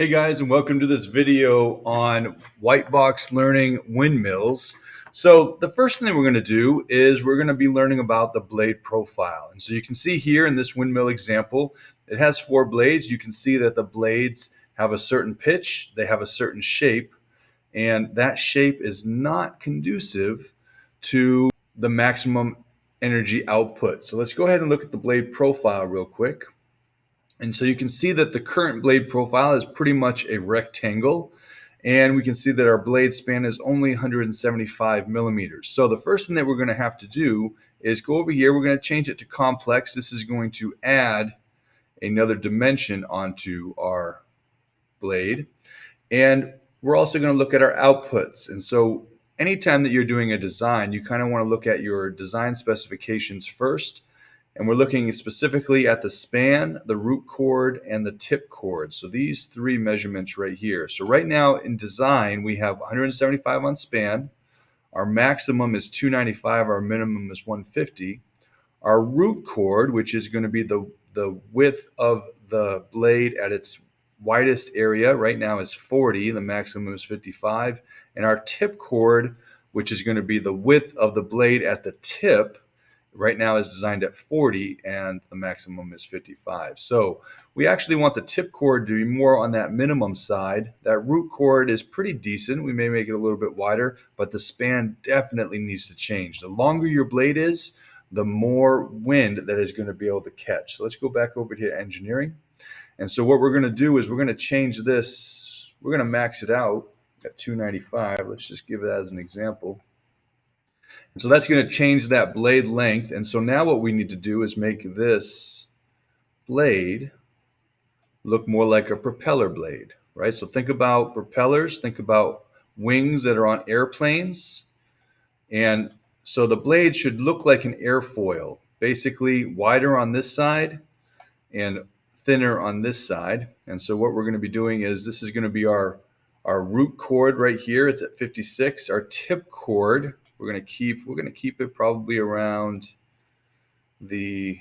Hey guys, and welcome to this video on Whitebox learning windmills. So the first thing that we're going to do is we're going to be learning about the blade profile. And so you can see here in this windmill example, it has 4 blades. You can see that the blades have a certain pitch, they have a certain shape, and that shape is not conducive to the maximum energy output. So let's go ahead and look at the blade profile real quick. And so you can see that the current blade profile is pretty much a rectangle. And we can see that our blade span is only 175 millimeters. So the first thing that we're going to have to do is go over here. We're going to change it to complex. This is going to add another dimension onto our blade. And we're also going to look at our outputs. And so anytime that you're doing a design, you kind of want to look at your design specifications first. And we're looking specifically at the span, the root chord, and the tip chord. So these 3 measurements right here. So right now in design, we have 175 on span. Our maximum is 295. Our minimum is 150. Our root chord, which is going to be the width of the blade at its widest area, right now is 40. The maximum is 55. And our tip chord, which is going to be the width of the blade at the tip, right now is designed at 40 and the maximum is 55. So we actually want the tip chord to be more on that minimum side. That root chord is pretty decent. We may make it a little bit wider, but the span definitely needs to change. The longer your blade is, the more wind that is going to be able to catch. So let's go back over to engineering. And so what we're going to do is we're going to change this. We're going to max it out at 295. Let's just give it as an example. So that's going to change that blade length. And so now what we need to do is make this blade look more like a propeller blade, right? So think about propellers, think about wings that are on airplanes. And so the blade should look like an airfoil, basically wider on this side and thinner on this side. And so what we're going to be doing is this is going to be our root chord right here. It's at 56. Our tip chord, we're going to keep it probably around the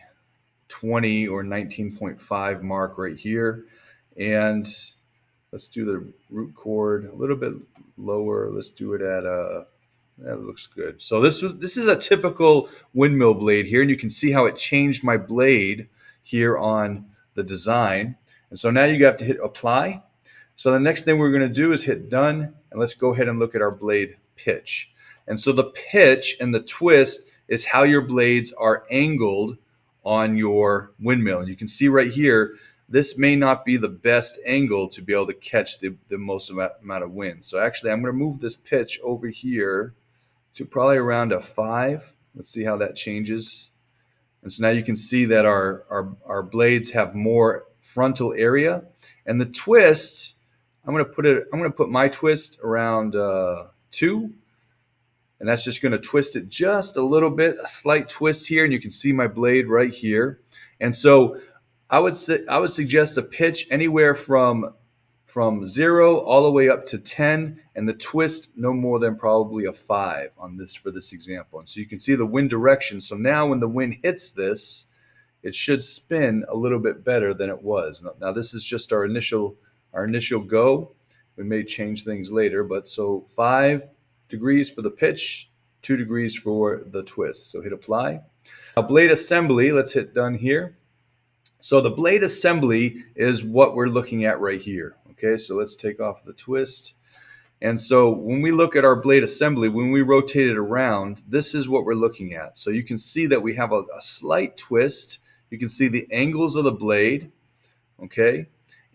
20 or 19.5 mark right here. And let's do the root chord a little bit lower. Let's do it at that looks good. So this is a typical windmill blade here, and you can see how it changed my blade here on the design. And so now you have to hit apply. So the next thing we're going to do is hit done, and let's go ahead and look at our blade pitch. And so the pitch and the twist is how your blades are angled on your windmill. And you can see right here, this may not be the best angle to be able to catch the most amount of wind. So actually, I'm going to move this pitch over here to probably around a 5. Let's see how that changes. And so now you can see that our blades have more frontal area. And the twist, I'm going to put my twist around 2. And that's just going to twist it just a little bit, a slight twist here, and you can see my blade right here. And so I would suggest a pitch anywhere from 0 all the way up to 10, and the twist no more than probably a 5 on this for this example. And so you can see the wind direction. So now when the wind hits this, it should spin a little bit better than it was. Now this is just our initial go. We may change things later, but so 5 degrees for the pitch, 2 degrees for the twist. So hit apply. Now blade assembly, let's hit done here. So the blade assembly is what we're looking at right here. Okay, so let's take off the twist. And so when we look at our blade assembly, when we rotate it around, this is what we're looking at. So you can see that we have a slight twist. You can see the angles of the blade, okay?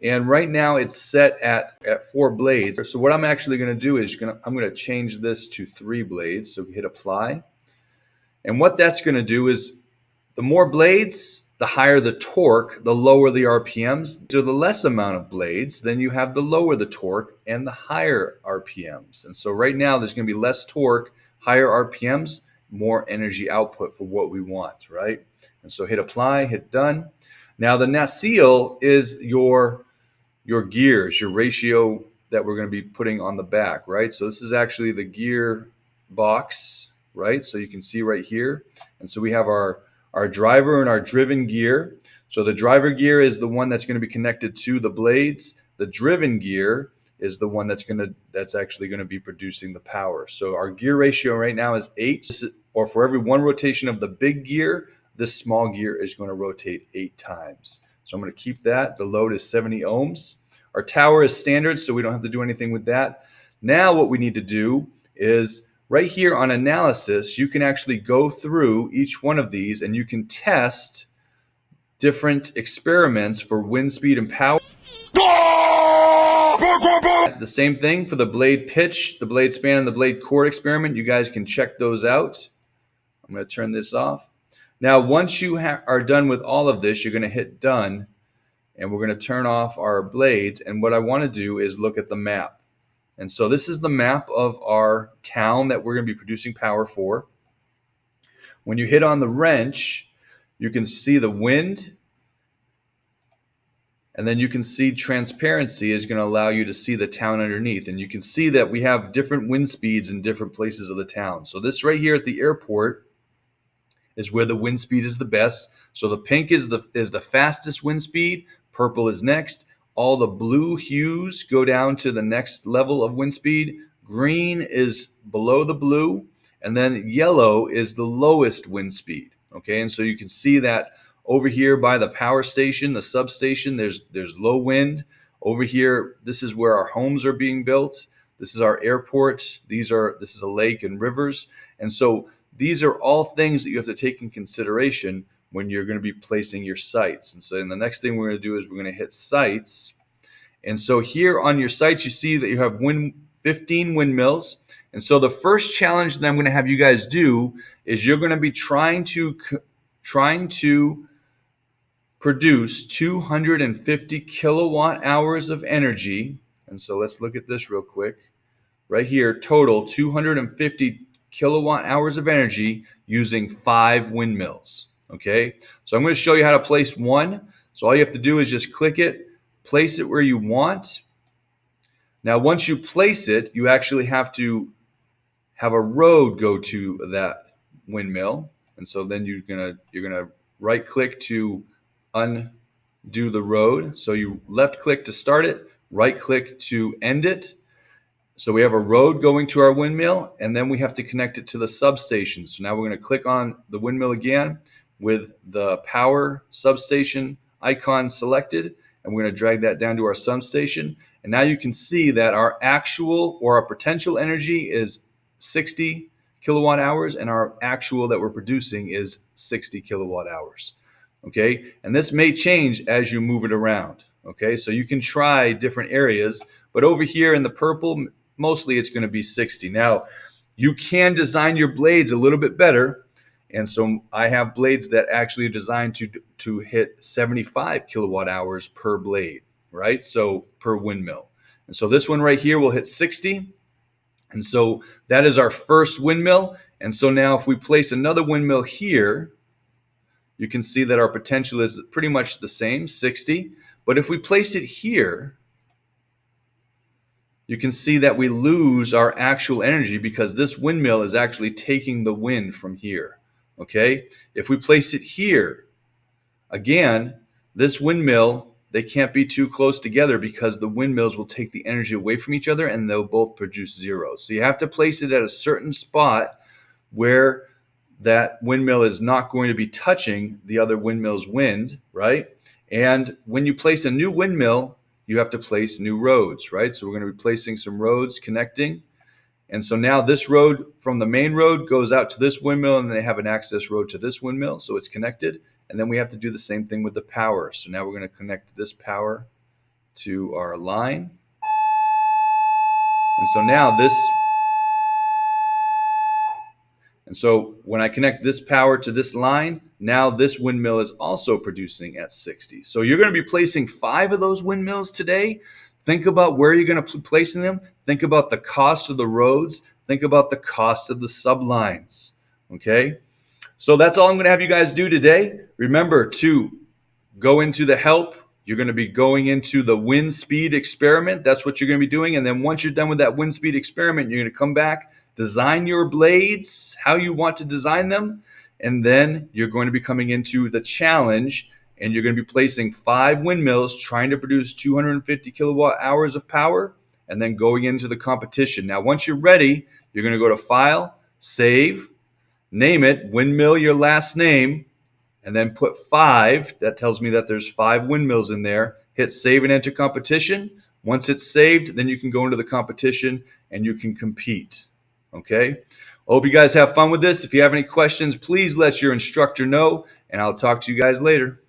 And right now it's set at 4 blades. So what I'm actually going to do is I'm going to change this to 3 blades. So hit apply. And what that's going to do is the more blades, the higher the torque, the lower the RPMs. So the less amount of blades, then you have the lower the torque and the higher RPMs. And so right now there's going to be less torque, higher RPMs, more energy output for what we want, right? And so hit apply, hit done. Now the nacelle is your gears, your ratio that we're going to be putting on the back, right? So this is actually the gear box, right? So you can see right here. And so we have our driver and our driven gear. So the driver gear is the one that's going to be connected to the blades. the driven gear is the one that's actually going to be producing the power. So our gear ratio right now is 8, or for every 1 rotation of the big gear, this small gear is going to rotate 8 times. So I'm going to keep that. The load is 70 ohms. Our tower is standard, so we don't have to do anything with that. Now what we need to do is right here on analysis, you can actually go through each one of these and you can test different experiments for wind speed and power. The same thing for the blade pitch, the blade span, and the blade chord experiment. You guys can check those out. I'm going to turn this off. Now, once you are done with all of this, you're going to hit done, and we're going to turn off our blades. And what I want to do is look at the map. And so this is the map of our town that we're going to be producing power for. When you hit on the wrench, you can see the wind, and then you can see transparency is going to allow you to see the town underneath. And you can see that we have different wind speeds in different places of the town. So this right here at the airport is where the wind speed is the best. So the pink is the fastest wind speed. Purple is next. All the blue hues go down to the next level of wind speed. Green is below the blue. And then yellow is the lowest wind speed. Okay, and so you can see that over here by the power station, the substation, there's low wind. Over here, this is where our homes are being built. This is our airport. This is a lake and rivers. And so these are all things that you have to take in consideration when you're going to be placing your sites. And so the next thing we're going to do is we're going to hit sites. And so here on your sites, you see that you have 15 windmills. And so the first challenge that I'm going to have you guys do is you're going to be trying to produce 250 kilowatt hours of energy. And so let's look at this real quick. Right here, total 250 kilowatt hours of energy using 5 windmills. Okay, so I'm going to show you how to place one. So all you have to do is just click it, place it where you want. Now, once you place it, you actually have to have a road go to that windmill. And so then you're gonna right click to undo the road. So you left click to start it, right click to end it. So we have a road going to our windmill, and then we have to connect it to the substation. So now we're going to click on the windmill again with the power substation icon selected, and we're going to drag that down to our substation. And now you can see that our actual or our potential energy is 60 kilowatt hours, and our actual that we're producing is 60 kilowatt hours. Okay, and this may change as you move it around. Okay, so you can try different areas, but over here in the purple, mostly it's going to be 60. Now, you can design your blades a little bit better, and so I have blades that actually are designed to hit 75 kilowatt hours per blade, right? So per windmill. And so this one right here will hit 60. And so that is our first windmill. And so now if we place another windmill here, you can see that our potential is pretty much the same, 60. But if we place it here, you can see that we lose our actual energy because this windmill is actually taking the wind from here. Okay? If we place it here, again, this windmill, they can't be too close together because the windmills will take the energy away from each other and they'll both produce zero. So you have to place it at a certain spot where that windmill is not going to be touching the other windmill's wind, right? And when you place a new windmill, you have to place new roads, right? So we're going to be placing some roads connecting. And so now this road from the main road goes out to this windmill, and they have an access road to this windmill, so it's connected. And then we have to do the same thing with the power. So now we're going to connect this power to our line. And so now so when I connect this power to this line, now this windmill is also producing at 60. So you're going to be placing 5 of those windmills today. Think about where you're going to be placing them. Think about the cost of the roads. Think about the cost of the sublines. Okay? So that's all I'm going to have you guys do today. Remember to go into the help. You're going to be going into the wind speed experiment. That's what you're going to be doing. And then once you're done with that wind speed experiment, you're going to come back, design your blades, how you want to design them. And then you're going to be coming into the challenge. and you're going to be placing 5 windmills trying to produce 250 kilowatt hours of power and then going into the competition. Now, once you're ready, you're going to go to File, Save, name it, windmill your last name, and then put 5. That tells me that there's 5 windmills in there. Hit Save and Enter Competition. Once it's saved, then you can go into the competition and you can compete. Okay? I hope you guys have fun with this. If you have any questions, please let your instructor know, and I'll talk to you guys later.